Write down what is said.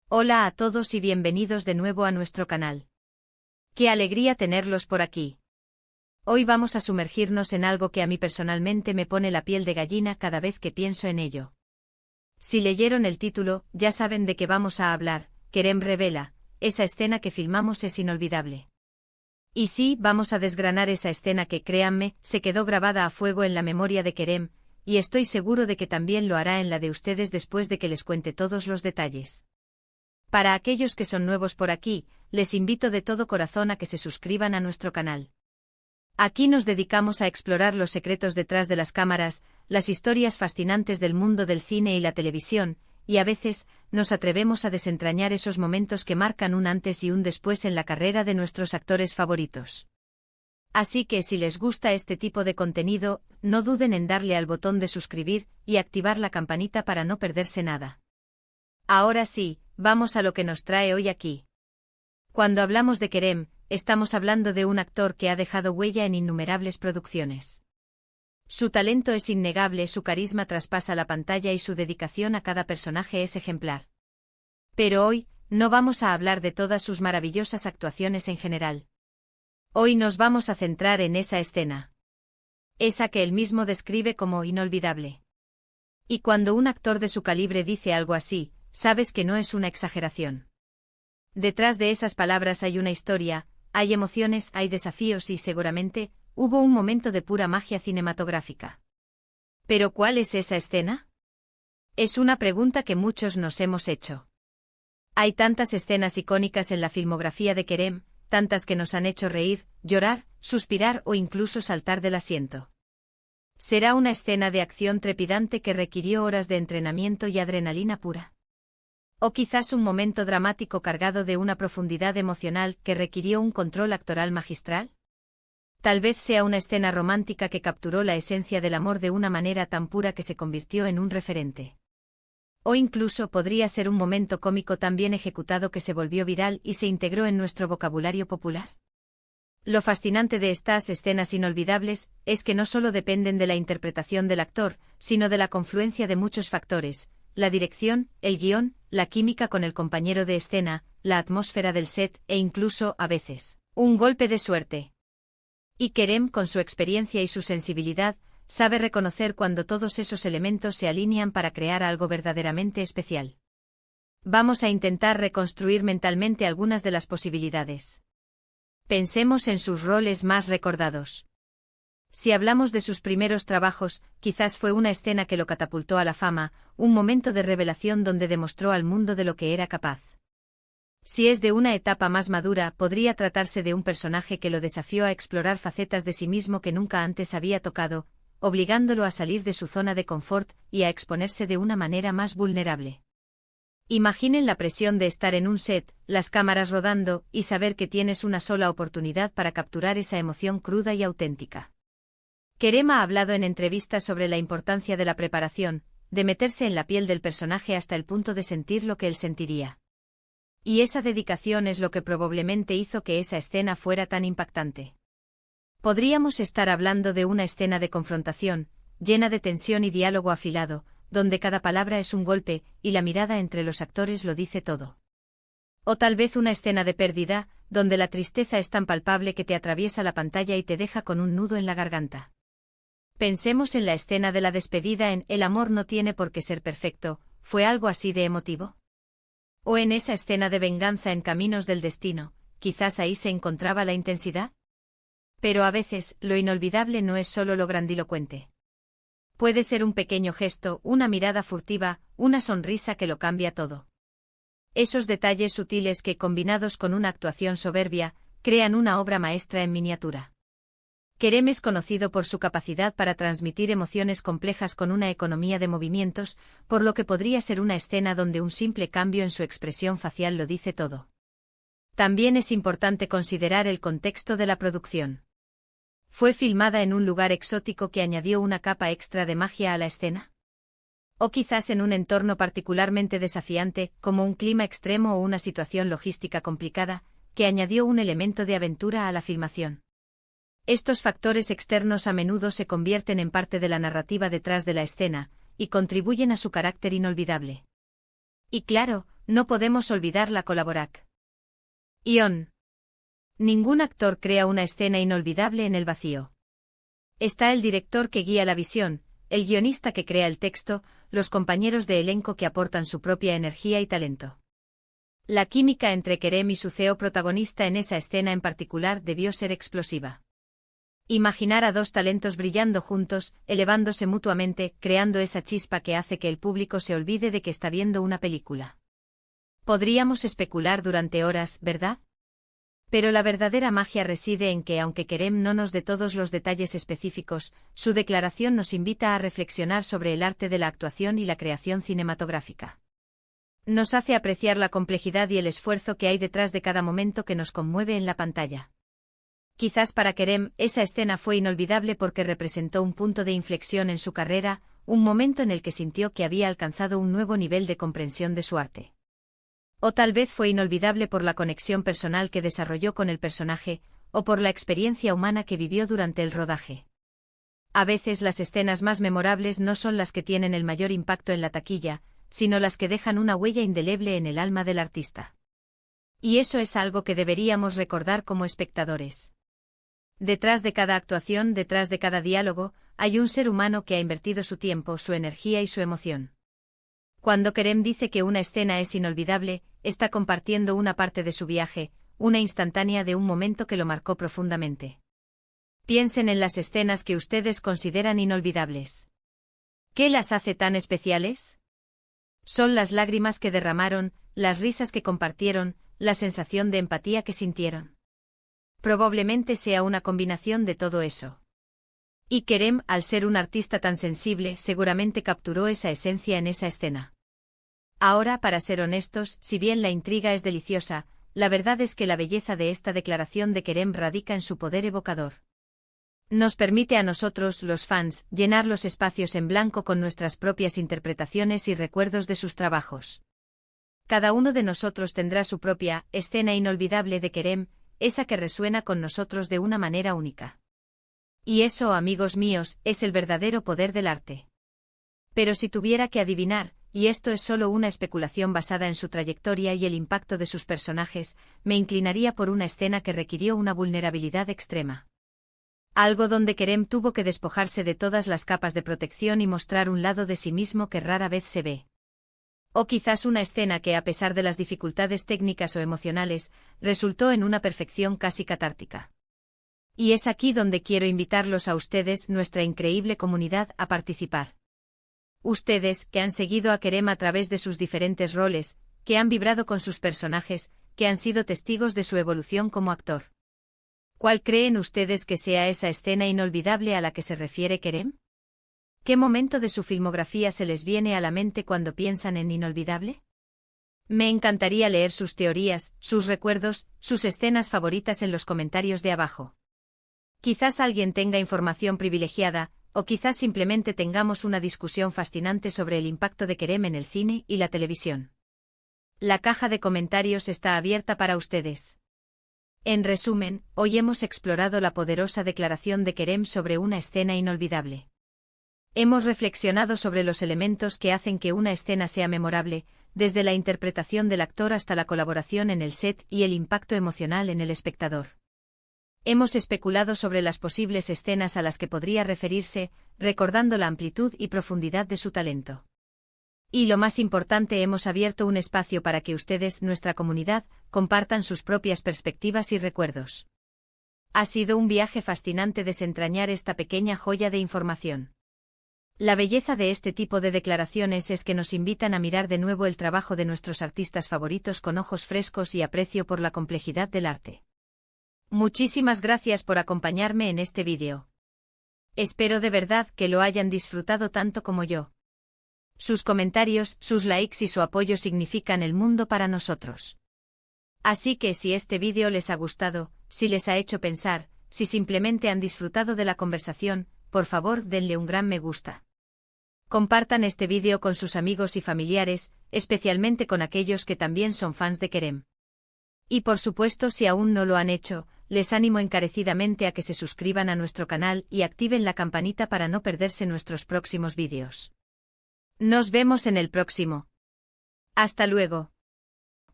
Hola a todos y bienvenidos de nuevo a nuestro canal. Qué alegría tenerlos por aquí. Hoy vamos a sumergirnos en algo que a mí personalmente me pone la piel de gallina cada vez que pienso en ello. Si leyeron el título, ya saben de qué vamos a hablar. Kerem revela, esa escena que filmamos es inolvidable. Y sí, vamos a desgranar esa escena que, créanme, se quedó grabada a fuego en la memoria de Kerem, y estoy seguro de que también lo hará en la de ustedes después de que les cuente todos los detalles. Para aquellos que son nuevos por aquí, les invito de todo corazón a que se suscriban a nuestro canal. Aquí nos dedicamos a explorar los secretos detrás de las cámaras, las historias fascinantes del mundo del cine y la televisión, y a veces, nos atrevemos a desentrañar esos momentos que marcan un antes y un después en la carrera de nuestros actores favoritos. Así que si les gusta este tipo de contenido, no duden en darle al botón de suscribir y activar la campanita para no perderse nada. Ahora sí, vamos a lo que nos trae hoy aquí. Cuando hablamos de Kerem, estamos hablando de un actor que ha dejado huella en innumerables producciones. Su talento es innegable, su carisma traspasa la pantalla y su dedicación a cada personaje es ejemplar. Pero hoy, no vamos a hablar de todas sus maravillosas actuaciones en general. Hoy nos vamos a centrar en esa escena. Esa que él mismo describe como inolvidable. Y cuando un actor de su calibre dice algo así, sabes que no es una exageración. Detrás de esas palabras hay una historia, hay emociones, hay desafíos y seguramente, hubo un momento de pura magia cinematográfica. ¿Pero cuál es esa escena? Es una pregunta que muchos nos hemos hecho. Hay tantas escenas icónicas en la filmografía de Kerem, tantas que nos han hecho reír, llorar, suspirar o incluso saltar del asiento. ¿Será una escena de acción trepidante que requirió horas de entrenamiento y adrenalina pura? ¿O quizás un momento dramático cargado de una profundidad emocional que requirió un control actoral magistral? Tal vez sea una escena romántica que capturó la esencia del amor de una manera tan pura que se convirtió en un referente. O incluso podría ser un momento cómico tan bien ejecutado que se volvió viral y se integró en nuestro vocabulario popular. Lo fascinante de estas escenas inolvidables es que no solo dependen de la interpretación del actor, sino de la confluencia de muchos factores: la dirección, el guión, la química con el compañero de escena, la atmósfera del set e incluso, a veces, un golpe de suerte. Y Kerem, con su experiencia y su sensibilidad, sabe reconocer cuando todos esos elementos se alinean para crear algo verdaderamente especial. Vamos a intentar reconstruir mentalmente algunas de las posibilidades. Pensemos en sus roles más recordados. Si hablamos de sus primeros trabajos, quizás fue una escena que lo catapultó a la fama, un momento de revelación donde demostró al mundo de lo que era capaz. Si es de una etapa más madura, podría tratarse de un personaje que lo desafió a explorar facetas de sí mismo que nunca antes había tocado, obligándolo a salir de su zona de confort y a exponerse de una manera más vulnerable. Imaginen la presión de estar en un set, las cámaras rodando, y saber que tienes una sola oportunidad para capturar esa emoción cruda y auténtica. Kerem ha hablado en entrevistas sobre la importancia de la preparación, de meterse en la piel del personaje hasta el punto de sentir lo que él sentiría. Y esa dedicación es lo que probablemente hizo que esa escena fuera tan impactante. Podríamos estar hablando de una escena de confrontación, llena de tensión y diálogo afilado, donde cada palabra es un golpe, y la mirada entre los actores lo dice todo. O tal vez una escena de pérdida, donde la tristeza es tan palpable que te atraviesa la pantalla y te deja con un nudo en la garganta. Pensemos en la escena de la despedida en El amor no tiene por qué ser perfecto, ¿fue algo así de emotivo? O en esa escena de venganza en Caminos del destino, quizás ahí se encontraba la intensidad. Pero a veces, lo inolvidable no es solo lo grandilocuente. Puede ser un pequeño gesto, una mirada furtiva, una sonrisa que lo cambia todo. Esos detalles sutiles que, combinados con una actuación soberbia, crean una obra maestra en miniatura. Kerem es conocido por su capacidad para transmitir emociones complejas con una economía de movimientos, por lo que podría ser una escena donde un simple cambio en su expresión facial lo dice todo. También es importante considerar el contexto de la producción. ¿Fue filmada en un lugar exótico que añadió una capa extra de magia a la escena? ¿O quizás en un entorno particularmente desafiante, como un clima extremo o una situación logística complicada, que añadió un elemento de aventura a la filmación? Estos factores externos a menudo se convierten en parte de la narrativa detrás de la escena, y contribuyen a su carácter inolvidable. Y claro, No podemos olvidar la colaborac. Ion. Ningún actor crea una escena inolvidable en el vacío. Está el director que guía la visión, el guionista que crea el texto, los compañeros de elenco que aportan su propia energía y talento. La química entre Kerem y su CEO protagonista en esa escena en particular debió ser explosiva. Imaginar a dos talentos brillando juntos, elevándose mutuamente, creando esa chispa que hace que el público se olvide de que está viendo una película. Podríamos especular durante horas, ¿verdad? Pero la verdadera magia reside en que, aunque Kerem no nos dé todos los detalles específicos, su declaración nos invita a reflexionar sobre el arte de la actuación y la creación cinematográfica. Nos hace apreciar la complejidad y el esfuerzo que hay detrás de cada momento que nos conmueve en la pantalla. Quizás para Kerem, esa escena fue inolvidable porque representó un punto de inflexión en su carrera, un momento en el que sintió que había alcanzado un nuevo nivel de comprensión de su arte. O tal vez fue inolvidable por la conexión personal que desarrolló con el personaje, o por la experiencia humana que vivió durante el rodaje. A veces las escenas más memorables no son las que tienen el mayor impacto en la taquilla, sino las que dejan una huella indeleble en el alma del artista. Y eso es algo que deberíamos recordar como espectadores. Detrás de cada actuación, detrás de cada diálogo, hay un ser humano que ha invertido su tiempo, su energía y su emoción. Cuando Kerem dice que una escena es inolvidable, está compartiendo una parte de su viaje, una instantánea de un momento que lo marcó profundamente. Piensen en las escenas que ustedes consideran inolvidables. ¿Qué las hace tan especiales? Son las lágrimas que derramaron, las risas que compartieron, la sensación de empatía que sintieron. Probablemente sea una combinación de todo eso. Y Kerem, al ser un artista tan sensible, seguramente capturó esa esencia en esa escena. Ahora, para ser honestos, si bien la intriga es deliciosa, la verdad es que la belleza de esta declaración de Kerem radica en su poder evocador. Nos permite a nosotros, los fans, llenar los espacios en blanco con nuestras propias interpretaciones y recuerdos de sus trabajos. Cada uno de nosotros tendrá su propia escena inolvidable de Kerem, esa que resuena con nosotros de una manera única. Y eso, amigos míos, es el verdadero poder del arte. Pero si tuviera que adivinar, y esto es solo una especulación basada en su trayectoria y el impacto de sus personajes, me inclinaría por una escena que requirió una vulnerabilidad extrema. Algo donde Kerem tuvo que despojarse de todas las capas de protección y mostrar un lado de sí mismo que rara vez se ve. O quizás una escena que, a pesar de las dificultades técnicas o emocionales, resultó en una perfección casi catártica. Y es aquí donde quiero invitarlos a ustedes, nuestra increíble comunidad, a participar. Ustedes, que han seguido a Kerem a través de sus diferentes roles, que han vibrado con sus personajes, que han sido testigos de su evolución como actor. ¿Cuál creen ustedes que sea esa escena inolvidable a la que se refiere Kerem? ¿Qué momento de su filmografía se les viene a la mente cuando piensan en inolvidable? Me encantaría leer sus teorías, sus recuerdos, sus escenas favoritas en los comentarios de abajo. Quizás alguien tenga información privilegiada, o quizás simplemente tengamos una discusión fascinante sobre el impacto de Kerem en el cine y la televisión. La caja de comentarios está abierta para ustedes. En resumen, hoy hemos explorado la poderosa declaración de Kerem sobre una escena inolvidable. Hemos reflexionado sobre los elementos que hacen que una escena sea memorable, desde la interpretación del actor hasta la colaboración en el set y el impacto emocional en el espectador. Hemos especulado sobre las posibles escenas a las que podría referirse, recordando la amplitud y profundidad de su talento. Y lo más importante, hemos abierto un espacio para que ustedes, nuestra comunidad, compartan sus propias perspectivas y recuerdos. Ha sido un viaje fascinante desentrañar esta pequeña joya de información. La belleza de este tipo de declaraciones es que nos invitan a mirar de nuevo el trabajo de nuestros artistas favoritos con ojos frescos y aprecio por la complejidad del arte. Muchísimas gracias por acompañarme en este vídeo. Espero de verdad que lo hayan disfrutado tanto como yo. Sus comentarios, sus likes y su apoyo significan el mundo para nosotros. Así que si este vídeo les ha gustado, si les ha hecho pensar, si simplemente han disfrutado de la conversación, por favor denle un gran me gusta. Compartan este vídeo con sus amigos y familiares, especialmente con aquellos que también son fans de Kerem. Y por supuesto, si aún no lo han hecho, les animo encarecidamente a que se suscriban a nuestro canal y activen la campanita para no perderse nuestros próximos vídeos. Nos vemos en el próximo. Hasta luego.